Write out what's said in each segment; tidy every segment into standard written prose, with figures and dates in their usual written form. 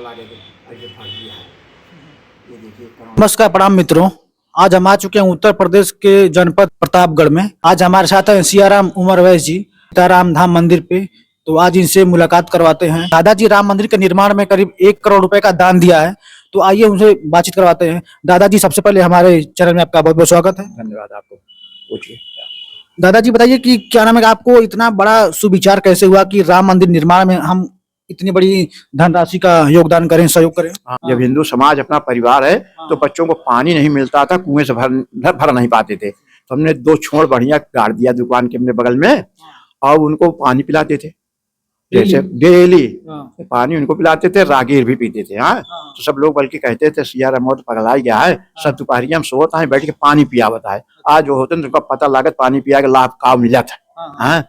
चला गए थे और ये फाड़ दिया है। ये देखिए नमस्कार, प्रणाम मित्रों। आज हम आ चुके हैं उत्तर प्रदेश के जनपद प्रतापगढ़ में। आज हमारे साथ हैं सियाराम उमर वैस जी, सीताराम धाम मंदिर पे। तो आज इनसे मुलाकात करवाते हैं। दादाजी राम मंदिर के निर्माण में करीब 1 करोड़ रुपए का दान दिया है। तो आइए उनसे बातचीत करवाते हैं। दादाजी, सबसे पहले हमारे चैनल में आपका बहुत बहुत स्वागत है। धन्यवाद आपको। पूछिए। दादाजी बताइए कि क्या नाम है, आपको इतना बड़ा सुविचार कैसे हुआ कि राम मंदिर निर्माण में हम इतनी बड़ी धनराशि का योगदान करें, सहयोग करें? जब हिंदू समाज अपना परिवार है तो बच्चों को पानी नहीं मिलता था, कुएं से भर नहीं पाते थे, तो हमने 2 छोड़ बढ़िया गाड़ दिया दुकान के अपने बगल में और उनको पानी पिलाते थे। जैसे डेली पानी उनको पिलाते थे, रागीर भी पीते थे। हाँ, तो सब लोग बल्कि कहते थे सियाराम मोर पगला गया है, सब दोपहर हम सोता है बैठ के पानी पियावत है। आज जो होते उनका पता लागत पानी पिया के लाभ का मिला था। हाँ,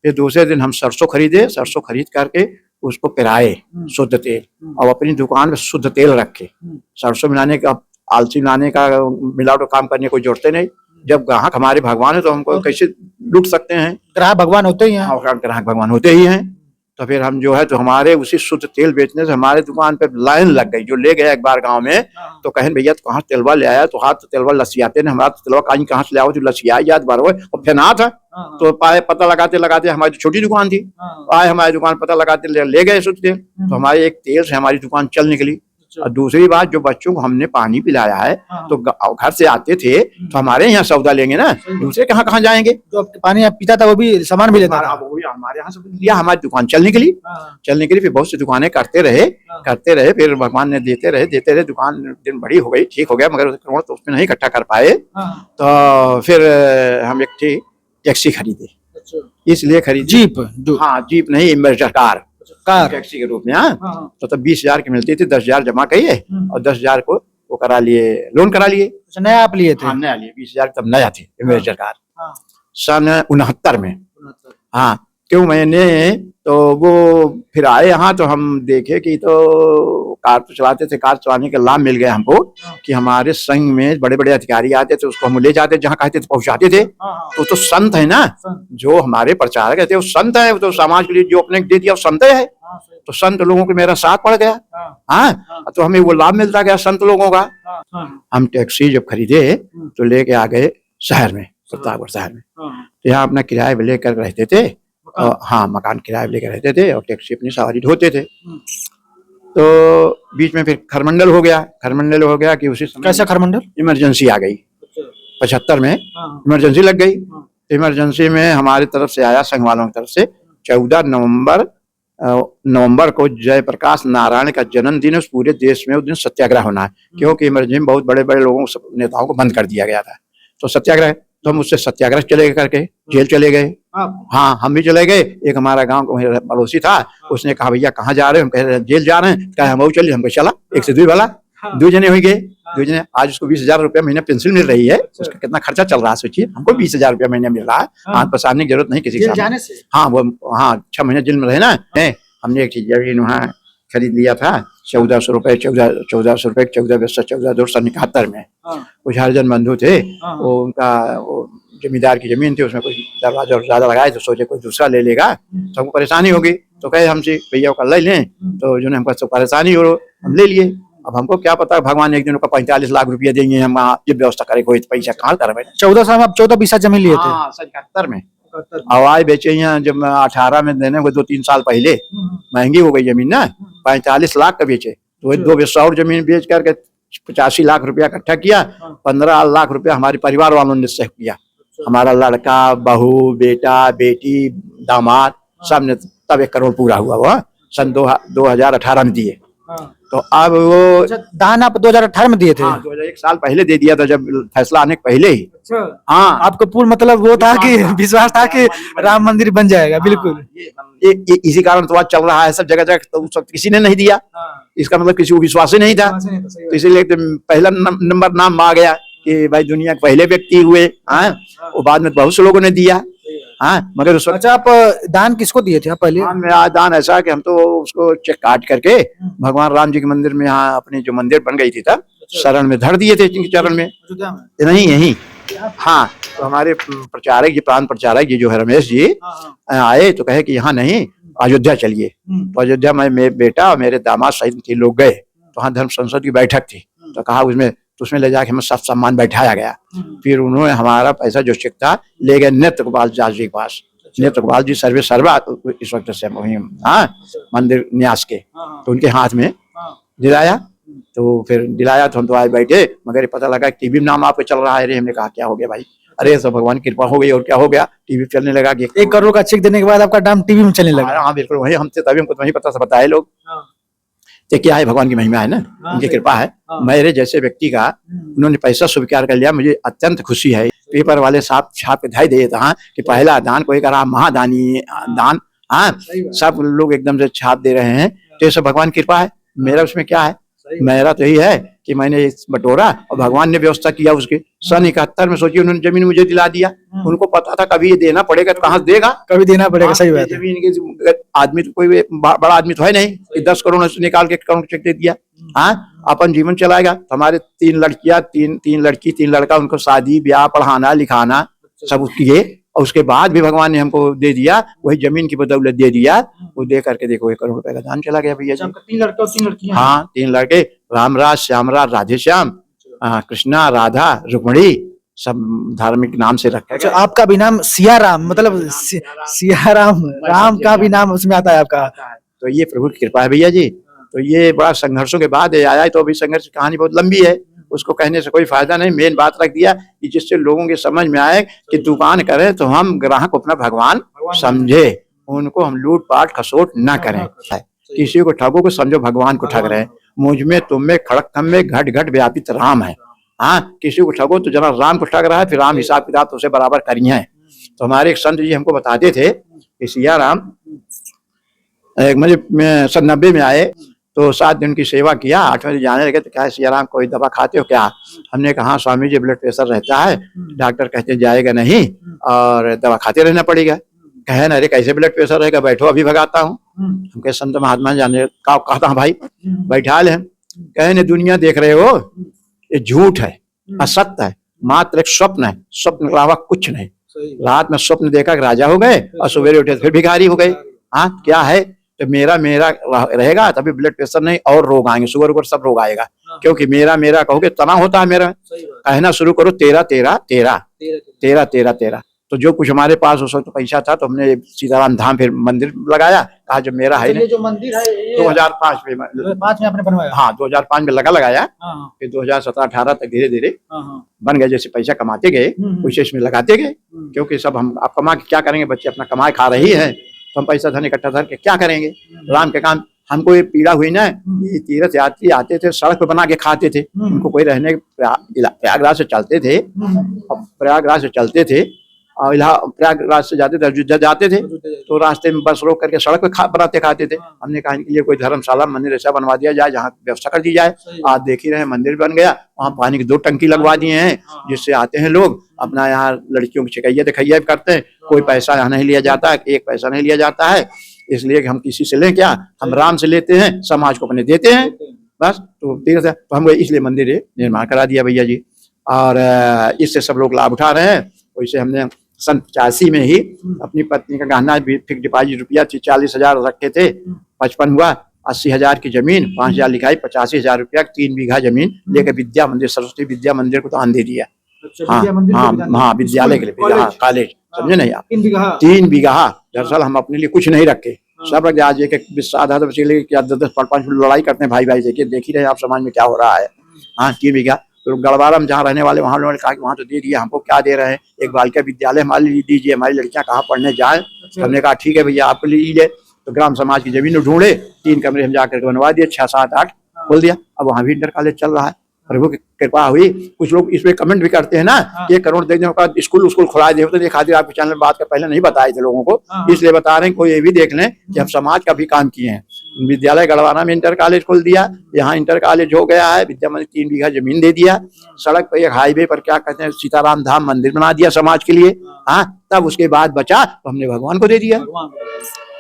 फिर दूसरे दिन हम सरसों खरीदे, सरसों खरीद करके उसको पिराए शुद्ध तेल और अपनी दुकान में शुद्ध तेल रखे। सरसों मिलाने का, आलसी मिलाने का, मिलावट काम करने को जोड़ते नहीं। जब ग्राहक हमारे भगवान है तो हमको कैसे लूट सकते हैं? ग्राहक भगवान होते ही हैं। ग्राहक भगवान होते ही हैं। तो फिर हम जो है तो हमारे उसी शुद्ध तेल बेचने से हमारे दुकान पे लाइन लग गई। जो ले गया एक बार गांव में तो कहें भैया तो कहाँ तेलवा ले आया? तो हाथ तो तेलवा लसियाते ने, हमारा तो तेलवा कहाँ से ले आओ? जो लसिया याद बार और फेना था। तो पाए पता लगाते लगाते, हमारी छोटी दुकान थी, आए हमारी दुकान पता लगाते ले गए शुद्ध तेल। तो हमारे एक तेल से हमारी दुकान चल निकली। और दूसरी बात, जो बच्चों को हमने पानी पिलाया है तो घर से आते थे तो हमारे यहाँ सौदा लेंगे ना, दूसरे कहाँ कहाँ जाएंगे? जो पानी आप पीता था वो भी सामान भी लेता था। वो भी हमारे यहाँ से लिया, हमारी दुकान चल निकली। फिर बहुत सी दुकानें करते रहे। फिर भगवान ने देते रहे। दुकान दिन बड़ी हो गई, ठीक हो गया, मगर करोड़ तो उसमें नहीं इकट्ठा कर पाए। तो फिर हम एक टैक्सी खरीदे। इसलिए खरीदी जीप? हाँ, जीप नहीं, इन्वर्टर कार टैक्सी के रूप में। हाँ, तो तब 20,000 की मिलती थी, 10,000 जमा किए और 10,000 को वो करा लिए, लोन करा लिए। नया आप लिए थे? हाँ, नया लिए। 20,000 तब नया थी इन्वर्टर कार, सन 69 में। हाँ, क्यों मैंने तो वो फिर आए यहाँ तो हम देखे कि तो कार तो चलाते थे, कार चलाने के लाभ मिल गए हमको कि हमारे संघ में बड़े बड़े अधिकारी आते थे, उसको हम ले जाते, जहाँ कहते थे पहुंचाते थे। तो संत है ना, जो हमारे प्रचारक थे वो संत है, तो समाज के लिए जो अपने दे दिया वो संत है। तो संत लोगों के मेरा साथ पड़ गया। हाँ, तो हमें वो लाभ मिलता गया संत लोगों का। हम टैक्सी जब खरीदे तो लेके आ गए शहर में, प्रतापगढ़ शहर में। तो यहाँ अपना किराए पे लेकर रहते थे। हाँ, मकान किराए पे लेकर रहते थे और टैक्सी अपनी सवारी ढोते थे। तो बीच में फिर खरमंडल हो गया कि उसी समय। कैसा खरमंडल? इमरजेंसी आ गई 75 में, इमरजेंसी लग गई। इमरजेंसी में हमारी तरफ से आया, संघ वालों की तरफ से, 14 नवंबर को जयप्रकाश नारायण का जन्मदिन है, उस पूरे देश में उस दिन सत्याग्रह होना है, क्योंकि इमरजेंसी में बहुत बड़े बड़े लोगों नेताओं को बंद कर दिया गया था। तो सत्याग्रह, तो हम उससे सत्याग्रह चले गए करके जेल चले गए। हाँ, हम भी चले गए। एक हमारा गांव का पड़ोसी था, उसने कहा भैया कहाँ जा रहे हो? हम कह रहे जेल जा रहे हैं। कहा हम चलिए, हमको चला 1 से 2 वाला 2 जने हो गए। 2 जने, आज उसको 20,000 रुपया महीना पेंशन मिल रही है। उसका कितना खर्चा चल रहा है सोचिए। हमको 20,000 रुपया महीना मिल रहा है, हाथ पसारने की जरूरत नहीं किसी के सामने। हाँ, वो 6 महीने जेल में रहे ना। हमने एक चीज जमीन वहाँ खरीद लिया था 1400 रुपए, 1400 रुपए, 14,271 में। कुछ हरिजन बंधु थे, वो उनका जमींदार की जमीन थी, उसमें कुछ दरवाजा और ज्यादा लगाए, तो सोचे कोई दूसरा ले लेगा तो हमको परेशानी होगी। तो कहे हमसे भैया का ले लें, तो जो हमको तो परेशानी हो, हम ले लिए। अब हमको क्या पता भगवान एक दिन का 45 लाख रुपया देंगे, हम ये व्यवस्था करे, कोई पैसा कहाँ कर बैठे। 14 साल में आप 14 बीसा जमीन लिए थे? 71 में आवाज बेचे यहाँ, जब 18 में देने को 2-3 साल पहले महंगी हो गई जमीन ना, 45 लाख का बेचे। तो 2 बिस्सा और जमीन बेच करके 85 लाख रुपया इकट्ठा किया। 15 लाख रुपया हमारे परिवार वालों ने निश्चय किया। हमारा लड़का, बहू, बेटा, बेटी, दामाद सब ने, तब 1 करोड़ पूरा हुआ। वह सन 2018 में दिए। तो अब वो दान आप 2018 में दिए थे? हाँ, 2001 साल पहले दे दिया था, जब फैसला आने के पहले ही। हाँ, आपको पूर्ण मतलब वो था कि विश्वास था कि राम मंदिर बन जाएगा। बिल्कुल, ये इसी कारण तो आज चल रहा है सब जगह। तो सब किसी ने नहीं दिया, इसका मतलब किसी को विश्वास ही नहीं था। तो इसीलिए पहला नंबर नाम आ गया कि भाई दुनिया के पहले व्यक्ति हुए। वो बाद में बहुत से लोगों ने दिया। हाँ, मगर उस वक्त। अच्छा, आप दान किसको दिए थे आप पहले? हाँ, मेरा दान ऐसा कि हम तो उसको चेक काट करके भगवान राम जी के मंदिर में, यहाँ अपनी जो मंदिर बन गई थी तब, शरण में धर दिए थे। चरण में नहीं, यही। हाँ, तो हमारे प्रचारक जी, प्रांत प्रचारक जी जो है रमेश जी, आए तो कहे कि यहाँ नहीं, अयोध्या चलिए। तो अयोध्या में मेरे बेटा और मेरे दामाद सहित 3 लोग गए। तो वहाँ धर्म संसद की बैठक थी। तो कहा उसमें ले जाके हमें सब सम्मान बैठाया गया। फिर उन्होंने हमारा पैसा जो चेक था ले गए नृत्य गोपाल दास जी के पास। नृत्य गोपाल जी सर्वा इस वक्त से मंदिर न्यास के, तो उनके हाथ में दिलाया। तो फिर दिलाया तो हम तो आए बैठे, मगर पता लगा टीवी में नाम आपके चल रहा है। अरे हमने कहा क्या हो गया भाई? अरे सब भगवान की कृपा हो गई और क्या हो गया, टीवी चलने लगा कि 1 करोड़ का चेक देने के बाद आपका नाम टीवी में चलने लगा। हाँ बिल्कुल वही हमसे, तभी हमको वही पता बताए लोग। तो क्या है, भगवान की महिमा है ना, उनकी कृपा है। मेरे जैसे व्यक्ति का उन्होंने पैसा स्वीकार कर लिया, मुझे अत्यंत खुशी है। पेपर वाले साहब छाप के धाई दे था कि पहला दान कोई करा महादानी दान। हाँ, सब लोग एकदम से छाप दे रहे हैं। तो ये सब भगवान की कृपा है। मेरा उसमें क्या है, मेरा तो यही है कि मैंने बटोरा और भगवान ने व्यवस्था किया उसके। सन 71 में सोचिए उन्होंने जमीन मुझे दिला दिया। उनको पता था कभी ये देना पड़ेगा तो कहाँ से देगा, कभी देना पड़ेगा। सही बात है। जमीन के आदमी तो कोई बड़ा आदमी तो है नहीं कि 10 करोड़ निकाल के करोड़ चेक दे दिया। हाँ, अपन जीवन चलाएगा। तो हमारे 3 लड़कियां, 3 लड़की 3 लड़का, उनको शादी ब्याह पढ़ाना लिखाना सब किए। और उसके बाद भी भगवान ने हमको दे दिया, वही जमीन की बदौलत दे दिया। वो दे करके देखो 1 करोड़ रुपए का दान चला गया भैया जी। 3 लड़के और 3 लड़कियां। हाँ, 3 लड़के, रामराज, श्यामराज, राधेश्याम, कृष्णा, राधा, रुक्मणी, सब धार्मिक नाम से रखा गया। आपका भी नाम सियाराम, मतलब सियाराम, राम का भी नाम उसमें आता है आपका। तो ये प्रभु की कृपा है भैया जी। तो ये बड़ा संघर्षों के बाद आया है। तो अभी संघर्ष की कहानी बहुत लंबी है, उसको कहने से कोई फायदा नहीं। मेन बात रख दिया कि जिससे लोगों के समझ में आए कि दुकान करें तो हम ग्राहक को अपना भगवान समझे, उनको हम लूट पाट खसोट ना करें। किसी को ठगो को समझो भगवान को ठग रहे हैं। मुझ में तुम में खड़क थम में घट घट व्यापित राम है। हाँ, किसी को ठगो तो जना राम को ठग रहा है, फिर राम हिसाब किताब तो उसे बराबर करिए है। तो हमारे एक संत जी हमको बताते थे कि सिया राम मुझे 90 में आए तो 7 दिन की सेवा किया। 8वें दिन जाने लगे तो क्या सिया राम कोई दवा खाते हो क्या? हमने कहा स्वामी जी ब्लड प्रेशर रहता है, डॉक्टर कहते जाएगा नहीं और दवा खाते रहना पड़ेगा। कहे ना, अरे कैसे ब्लड प्रेशर रहेगा, बैठो अभी भगाता हूँ। हम कहे संत महात्मा जाने का कहता हूँ भाई बैठा ले। कहे ने दुनिया देख रहे हो, ये झूठ है, असत्य है, मात्र एक स्वप्न है, स्वप्न के अलावा कुछ नहीं। रात में स्वप्न देखा कि राजा हो गए और सवेरे उठे फिर भिखारी हो गए। हाँ, क्या है तो मेरा रहेगा तभी ब्लड प्रेशर नहीं और रोग आएंगे, शुगर वुगर सब रोग आएगा। क्योंकि मेरा कहोगे तना होता है मेरा। कहना शुरू करो 13 13 13 13 13 13। तो जो कुछ हमारे पास उस वक्त पैसा था तो हमने सीताराम धाम फिर मंदिर लगाया। कहा जो मेरा है जो मंदिर है 2005 में आपने बनवाया। हाँ, 2005 में लगाया। फिर 2017-18 तक धीरे धीरे बन गए। जैसे पैसा कमाते गए वैसे इसमें लगाते गए। क्योंकि सब हम आप कमा के क्या करेंगे, बच्चे अपना कमाए खा रही है तो हम पैसा धन इकट्ठा धर के क्या करेंगे। राम के काम हमको ये पीड़ा हुई ना, ये तीर्थ यात्री आते थे सड़क पे बना के खाते थे। उनको कोई रहने प्रयागराज से चलते थे और प्रयागराज से जाते थे, अयोध्या जाते थे तो रास्ते में बस रोक करके सड़क पे बनाते खाते थे। हमने कहा इनके लिए कोई धर्मशाला मंदिर ऐसा बनवा दिया जाए जहाँ व्यवस्था कर दी जाए। आज देख ही रहे मंदिर बन गया, वहाँ पानी की 2 टंकी लगवा दिए हैं जिससे आते हैं लोग अपना यहाँ लड़कियों की छिकैया दिखैया करते हैं। कोई पैसा यहाँ नहीं लिया जाता, 1 पैसा नहीं लिया जाता है। इसलिए कि हम किसी से लें क्या, हम राम से लेते हैं, समाज को अपने देते हैं बस। तो तीर्थ तो हम इसलिए मंदिर निर्माण करा दिया भैया जी। और इससे सब लोग लाभ उठा रहे हैं। वैसे हमने सन 85 में ही अपनी पत्नी का गहना फिक्स डिपॉजिट रुपया 40,000 रखे थे। 55 हुआ, 80,000 की जमीन, 5,000 लिखाई, 85,000 रुपया 3 बीघा जमीन लेके विद्या मंदिर, सरस्वती विद्या मंदिर को दान दे दिया। हाँ, विद्यालय के लिए, कॉलेज, समझे नहीं आप। 3 बीघा। दरअसल हम अपने लिए कुछ नहीं रखे, सब रख। आज एक 20-10 बच्चे क्या 10-5 लड़ाई करते हैं भाई भाई से। देख ही रहे आप समाज में क्या हो रहा है। हाँ, 3 बीघा। तो गढ़वारा में जहाँ रहने वाले वहाँ लोगों ने कहा कि वहाँ तो दे दिया, हमको क्या दे रहे हैं, एक बालिका विद्यालय हमारे लिए दीजिए, हमारी लड़कियाँ कहाँ पढ़ने जाए। हमने कहा ठीक है भैया आपके लिए लीजिए। तो ग्राम समाज की जमीन ढूंढे, 3 कमरे हम जाकर बनवा दिए, 6 7 8 खोल दिया। अब वहाँ भी इंटर कॉलेज चल रहा है। प्रभु की कृपा हुई। कुछ लोग इसमें कमेंट भी करते हैं ना कि 1 करोड़ देने का स्कूल खुला दे। तो ये खातिर आपके चैनल में बात कर पहले नहीं बताए थे लोगों को, इसलिए बता रहे हैं। कोई ये भी देख लें कि हम समाज का भी काम किए हैं। विद्यालय गढ़वाना में इंटर कॉलेज खोल दिया, यहाँ इंटर कॉलेज हो गया है। विद्या मंदिर 3 बीघा जमीन दे दिया। सड़क पर एक हाईवे पर क्या कहते हैं सीताराम धाम मंदिर बना दिया समाज के लिए। हाँ, तब उसके बाद बचा तो हमने भगवान को दे दिया।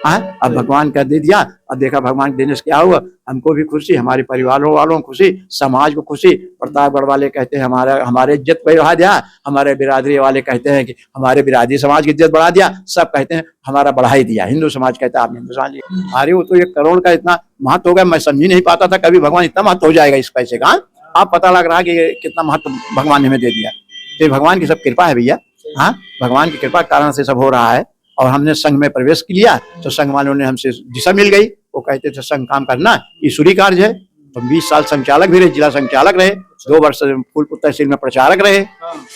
हाँ, अब भगवान का दे दिया, अब देखा भगवान के देने से क्या हुआ, हमको भी खुशी, हमारे परिवार वालों को खुशी, समाज को खुशी। प्रतापगढ़ वाले कहते हैं हमारे इज्जत बढ़ा दिया, हमारे बिरादरी वाले कहते हैं कि हमारे बिरादरी समाज की इज्जत बढ़ा दिया, सब कहते हैं हमारा बढ़ा ही दिया। हिंदू समाज कहता है आपने हिंदू समाज, अरे वो तो 1 करोड़ का इतना महत्व हो गया, मैं समझ ही नहीं पाता था कभी भगवान इतना महत्व हो जाएगा इस पैसे का। आप पता लग रहा कि कितना महत्व भगवान ने हमें दे दिया। तो भगवान की सब कृपा है भैया। हाँ, भगवान की कृपा के कारण से सब हो रहा है। और हमने संघ में प्रवेश किया तो संघ वालों ने हमसे दिशा मिल गई। वो कहते थे संघ काम करना ईश्वरी कार्य है। तो 20 साल संचालक भी रहे, जिला संचालक रहे, 2 वर्ष फूलपुर तहसील में प्रचारक रहे।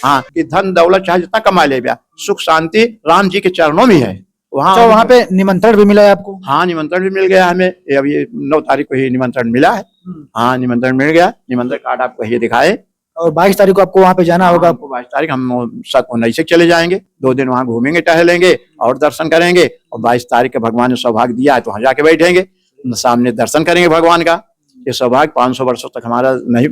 हाँ, कि धन दौलत चाहे जितना कमा ले, सुख शांति राम जी के चरणों में है। वहाँ पे निमंत्रण भी मिला है आपको? हाँ, निमंत्रण भी मिल गया हमें। अभी 9 तारीख को ही निमंत्रण मिला है। हाँ, निमंत्रण मिल गया। निमंत्रण कार्ड आपको ये दिखाए। और 22 तारीख को आपको वहाँ पे जाना होगा? आपको 22 तारीख हम 19 चले जाएंगे, 2 दिन वहाँ घूमेंगे, टहलेंगे और दर्शन करेंगे। और 22 तारीख के भगवान ने सौभाग्य दिया है तो वहाँ जाके बैठेंगे, सामने दर्शन करेंगे भगवान का। ये सौभाग्य 500 वर्षों तक हमारा नहीं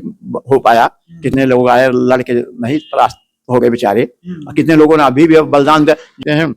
हो पाया। कितने लोग आए, लड़के नहीं परास्त हो गए बेचारे। कितने लोगों ने अभी भी बलिदान देते हैं।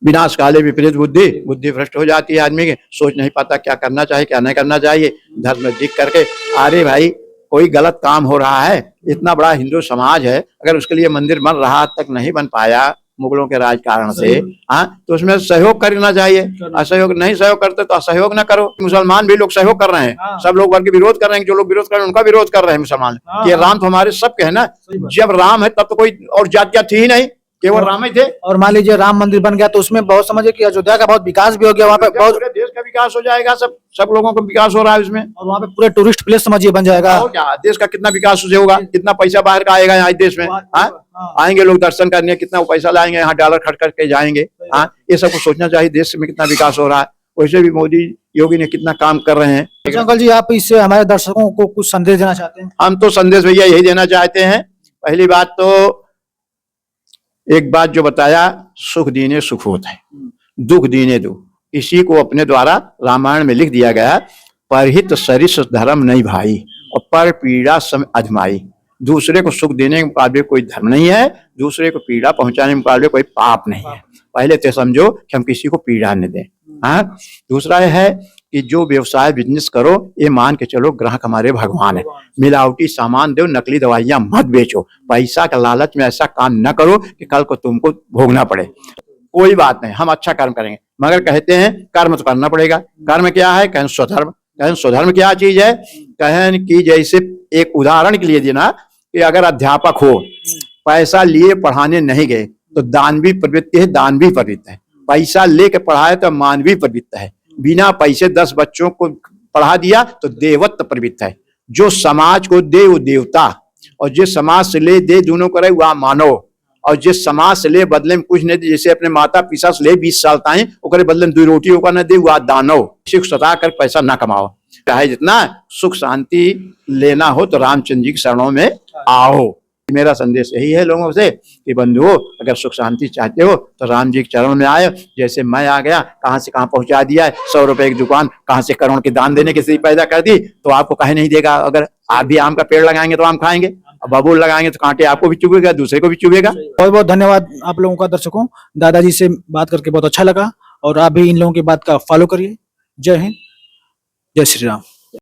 विनाश काले विपरीत बुद्धि भ्रष्ट हो जाती है आदमी की, सोच नहीं पाता क्या करना चाहिए क्या नहीं करना चाहिए। धर्म दिख करके अरे भाई कोई गलत काम हो रहा है, इतना बड़ा हिंदू समाज है, अगर उसके लिए मंदिर बन रहा तक नहीं बन पाया मुगलों के राज कारण से, हाँ, तो उसमें सहयोग करना चाहिए। असहयोग नहीं, सहयोग करते तो असहयोग ना करो। मुसलमान भी लोग सहयोग कर रहे हैं, सब लोग वर्ग विरोध कर रहे हैं, जो लोग विरोध कर रहे हैं उनका विरोध कर रहे हैं मुसलमान। ये राम तो हमारे सबके है ना, जब राम है तब तो कोई और जातियां थी ही नहीं, केवल राम ही थे। और मान लीजिए राम मंदिर बन गया तो उसमें बहुत समझिए कि अयोध्या का बहुत विकास भी हो गया, वहाँ पे बहुत पूरे देश का विकास हो जाएगा, सब लोगों का विकास हो रहा है उसमें। और वहाँ पे पूरे टूरिस्ट प्लेस समझिए बन जाएगा। और क्या, देश का कितना विकास होगा, कितना पैसा बाहर का आएगा यहाँ देश में। आएंगे लोग दर्शन करने, कितना पैसा लाएंगे, यहाँ डॉलर खर्च करके जाएंगे। हाँ, ये सबको सोचना चाहिए, देश में कितना विकास हो रहा है। वैसे भी मोदी योगी ने कितना काम कर रहे हैं। अंकल जी, आप इससे हमारे दर्शकों को कुछ संदेश देना चाहते हैं? हम तो संदेश भैया यही देना चाहते हैं। पहली बात तो एक बात जो बताया, सुख दीने सुख होता है, दुख दीने दुख। इसी को अपने द्वारा रामायण में लिख दिया गया, परहित सरिस धर्म नहीं भाई और पर पीड़ा सम अधमाई। दूसरे को सुख देने के मुकाबले कोई धर्म नहीं है, दूसरे को पीड़ा पहुंचाने के मुकाबले कोई पाप नहीं है। पहले तो समझो कि हम किसी को पीड़ा न दें। हाँ, दूसरा है कि जो व्यवसाय बिजनेस करो ये मान के चलो ग्राहक हमारे भगवान है। मिलावटी सामान दो, नकली दवाइयां मत बेचो, पैसा का लालच में ऐसा काम न करो कि कल को तुमको भोगना पड़े। कोई बात नहीं, हम अच्छा कर्म करेंगे, मगर कहते हैं कर्म तो करना पड़ेगा। कर्म क्या है? कहें स्वधर्म। कहें स्वधर्म क्या चीज है? कहें कि जैसे एक उदाहरण के लिए देना कि अगर अध्यापक हो, पैसा लिए पढ़ाने नहीं गए तो दानवी प्रवृत्ति है, दानवी प्रवृत्ति है। पैसा लेके पढ़ाए तो मानवीय प्रवृत्ति है। बिना पैसे 10 बच्चों को पढ़ा दिया तो देवत्व प्रवृत्ति है। जो समाज को दे वो देवता, और जिस समाज से ले दे दोनों करे वह मानव। और जिस समाज से ले बदले में कुछ नहीं दे, जैसे अपने माता पिता से ले 20 साल ताई ओकरे बदले में 2 रोटी होगा न दे वह दानव। सिर्फ सता कर पैसा ना कमाओ, चाहे जितना सुख शांति लेना हो तो रामचंद्र जी की शरणों में आओ। मेरा संदेश यही है लोगों से कि बंधुओं, अगर सुख शांति चाहते हो तो राम जी के चरणों में आए। जैसे मैं आ गया, कहां से कहां पहुंचा दिया है, 100 रुपए की दुकान कहां से करोड़ के दान देने की स्थिति पैदा कर दी, तो आपको कहे नहीं देगा। अगर आप भी आम का पेड़ लगाएंगे तो आम खाएंगे, बबूल लगाएंगे तो कांटे आपको भी चुभेगा, दूसरे को भी चुभेगा। बहुत बहुत धन्यवाद आप लोगों का दर्शकों। दादाजी से बात करके बहुत अच्छा लगा और आप भी इन लोगों की बात का फॉलो करिए। जय हिंद, जय श्री राम।